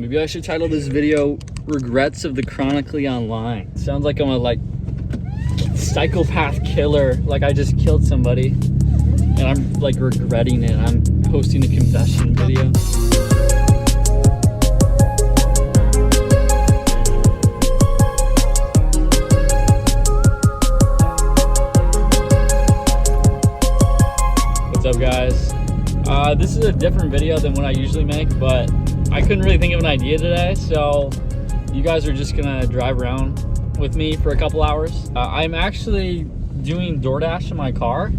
Maybe I should title this video Regrets of the Chronically Online. Sounds like I'm a psychopath killer, like I just killed somebody and I'm like regretting it. I'm posting a confession video. What's up, guys? This is a different video than what I usually make, but I couldn't really think of an idea today, so you guys are just gonna drive around with me for a couple hours. I'm actually doing DoorDash in my car,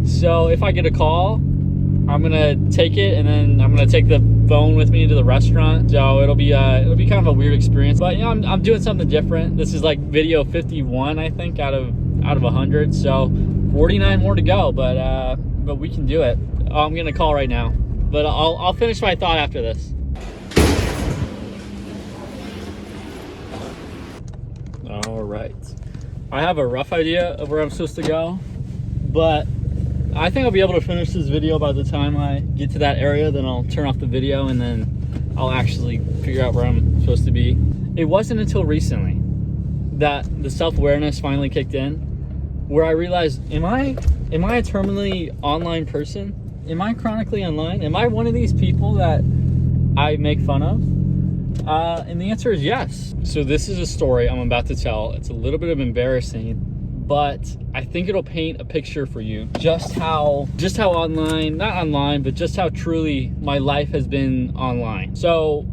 so if I get a call, I'm gonna take it and then I'm gonna take the phone with me into the restaurant. So it'll be kind of a weird experience, but you know, I'm doing something different. This is like video 51, I think, out of 100. So 49 more to go, but we can do it. I'm gonna call right now, but I'll finish my thought after this. All right, I have a rough idea of where I'm supposed to go, but I think I'll be able to finish this video by the time I get to that area. Then I'll turn off the video and then I'll actually figure out where I'm supposed to be. It wasn't until recently that the self-awareness finally kicked in, where I realized, am I a terminally online person? Am I chronically online? Am I one of these people that I make fun of? And the answer is yes. So this is a story I'm about to tell. It's a little bit of embarrassing, but I think it'll paint a picture for you just how online, not online, but just how truly my life has been online. So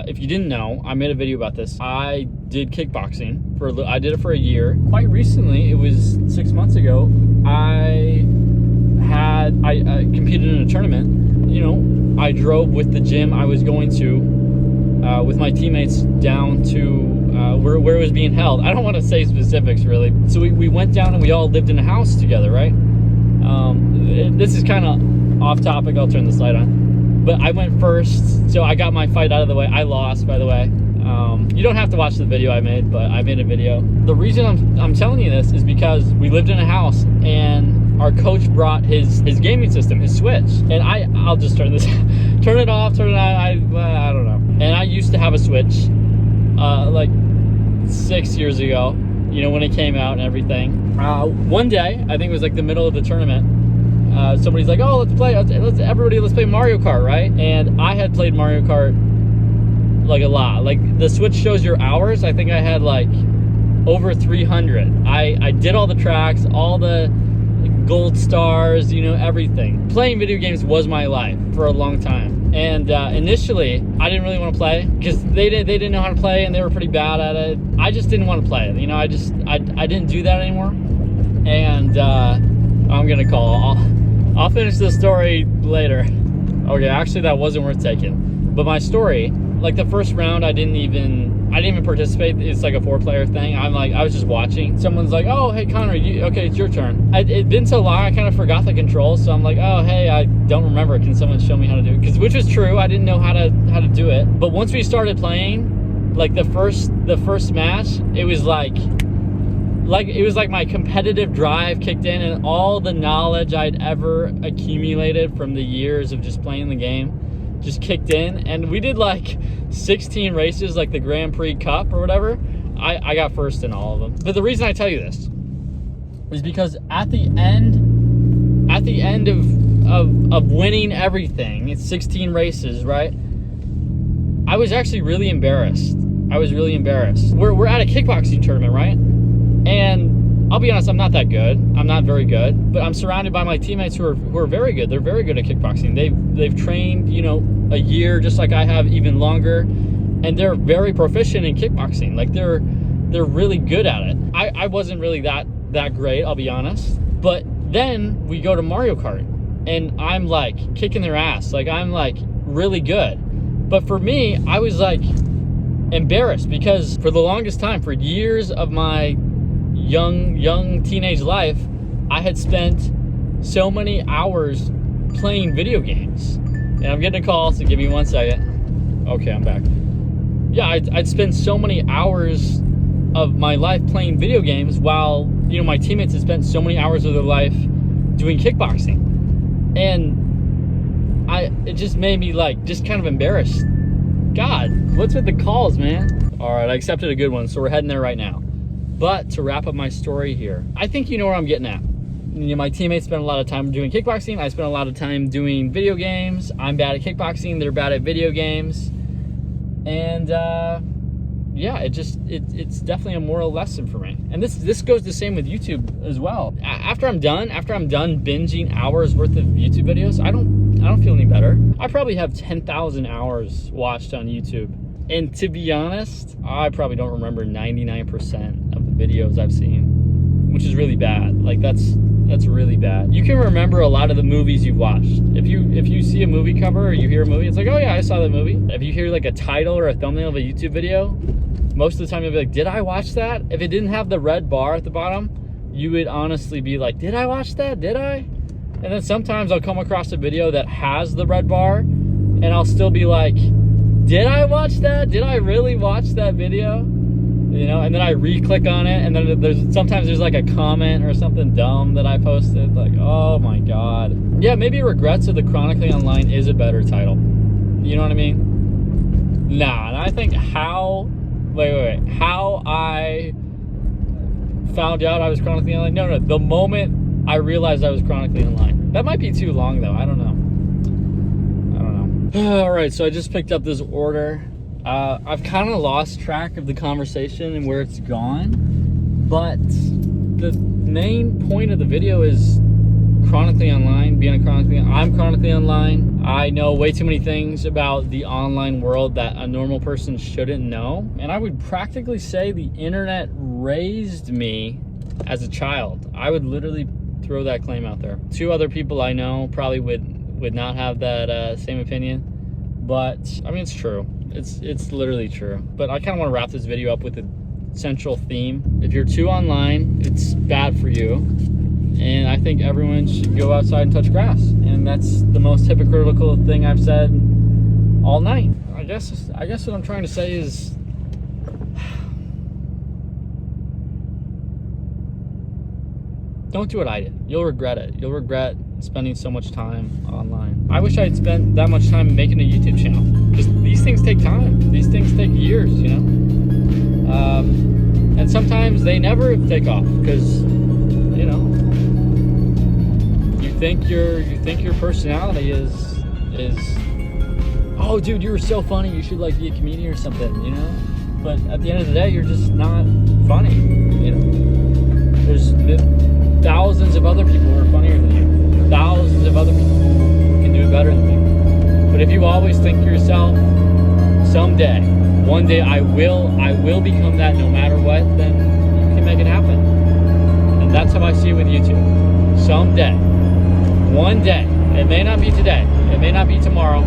if you didn't know, I made a video about this. I did kickboxing I did it for a year. Quite recently, it was 6 months ago, I competed in a tournament. You know, I drove with the gym I was going to with my teammates down to where it was being held. I don't want to say specifics, really. So we went down and we all lived in a house together, right? This is kind of off topic. I'll turn this light on. But I went first, so I got my fight out of the way. I lost, by the way. You don't have to watch the video I made, but I made a video. The reason I'm telling you this is because we lived in a house and our coach brought his gaming system, his Switch. And I'll just turn it off, turn it on, I don't know. And I used to have a Switch, like 6 years ago, you know, when it came out and everything. One day, I think it was like the middle of the tournament, somebody's like, oh, let's play Mario Kart, right? And I had played Mario Kart like a lot. Like the Switch shows your hours. I think I had like over 300. I did all the tracks, all the gold stars, you know, everything. Playing video games was my life for a long time. And initially, I didn't really want to play because they didn't know how to play and they were pretty bad at it. I just didn't want to play it. You know, I didn't do that anymore. And I'm gonna call. I'll finish this story later. Okay, actually that wasn't worth taking. But my story, like the first round, I didn't even participate. It's like a 4-player thing. I was just watching. Someone's like, oh, hey, Connor, okay, it's your turn. It'd been so long, I kind of forgot the controls. So I'm like, oh, hey, I don't remember. Can someone show me how to do it? Which was true. I didn't know how to do it. But once we started playing, like the first match, it was like my competitive drive kicked in, and all the knowledge I'd ever accumulated from the years of just playing the game just kicked in. And we did like 16 races, like the Grand Prix Cup or whatever. I got first in all of them. But the reason I tell you this is because at the end of winning everything, it's 16 races, right? I was actually really embarrassed. We're at a kickboxing tournament, right? And I'll be honest, I'm not that good. I'm not very good, but I'm surrounded by my teammates who are very good. They're very good at kickboxing. They've trained, you know, a year just like I have, even longer, and they're very proficient in kickboxing. Like they're really good at it. I wasn't really that great, I'll be honest. But then we go to Mario Kart and I'm like kicking their ass. Like I'm like really good. But for me, I was like embarrassed because for the longest time, for years of my young teenage life, I had spent so many hours playing video games. And I'm getting a call, so give me 1 second. Okay, I'm back. Yeah, I'd spend so many hours of my life playing video games while, you know, my teammates had spent so many hours of their life doing kickboxing. And it just made me like just kind of embarrassed God, what's with the calls, man? All right, I accepted a good one, so we're heading there right now. But to wrap up my story here, I think you know where I'm getting at. You know, my teammates spend a lot of time doing kickboxing. I spend a lot of time doing video games. I'm bad at kickboxing. They're bad at video games. And yeah, it's definitely a moral lesson for me. And this goes the same with YouTube as well. After I'm done binging hours worth of YouTube videos, I don't feel any better. I probably have 10,000 hours watched on YouTube. And to be honest, I probably don't remember 99% of the videos I've seen, which is really bad. Like that's really bad. You can remember a lot of the movies you've watched. If you see a movie cover or you hear a movie, it's like, oh yeah, I saw that movie. If you hear like a title or a thumbnail of a YouTube video, most of the time you'll be like, did I watch that? If it didn't have the red bar at the bottom, you would honestly be like, did I watch that? Did I? And then sometimes I'll come across a video that has the red bar and I'll still be like, did I watch that? Did I really watch that video? You know, and then I re-click on it, and then sometimes there's like a comment or something dumb that I posted, like, oh my God. Yeah, maybe Regrets of the Chronically Online is a better title. You know what I mean? Nah, and I think how I found out I was chronically online. No, the moment I realized I was chronically online. That might be too long though, I don't know. All right, so I just picked up this order. I've kind of lost track of the conversation and where it's gone, but the main point of the video is chronically online, I'm chronically online. I know way too many things about the online world that a normal person shouldn't know. And I would practically say the internet raised me as a child. I would literally throw that claim out there. 2 other people I know probably would not have that same opinion, but I mean, it's true. It's literally true. But I kind of want to wrap this video up with a central theme. If you're too online, it's bad for you. And I think everyone should go outside and touch grass. And that's the most hypocritical thing I've said all night. I guess what I'm trying to say is, don't do what I did. You'll regret it. You'll regret spending so much time online. I wish I had spent that much time making a YouTube channel. Because these things take time. These things take years, you know? And sometimes they never take off because, you know, you think your personality is, oh dude, you were so funny, you should like be a comedian or something, you know? But at the end of the day, you're just not funny, you know? There's thousands of other people who are funnier than you. Thousands of other people who can do it better than you. But if you always think to yourself, someday, one day I will become that no matter what, then you can make it happen. And that's how I see it with YouTube. Someday, one day, it may not be today, it may not be tomorrow,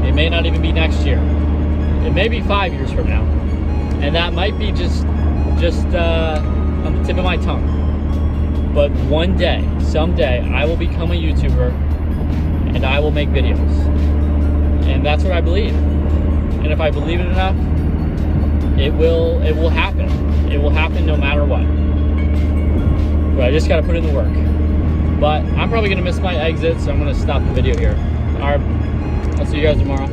it may not even be next year. It may be 5 years from now. And that might be just on the tip of my tongue. But one day, someday, I will become a YouTuber and I will make videos. And that's what I believe. And if I believe it enough, it will happen. It will happen no matter what. But I just gotta put in the work. But I'm probably gonna miss my exit, so I'm gonna stop the video here. All right, I'll see you guys tomorrow.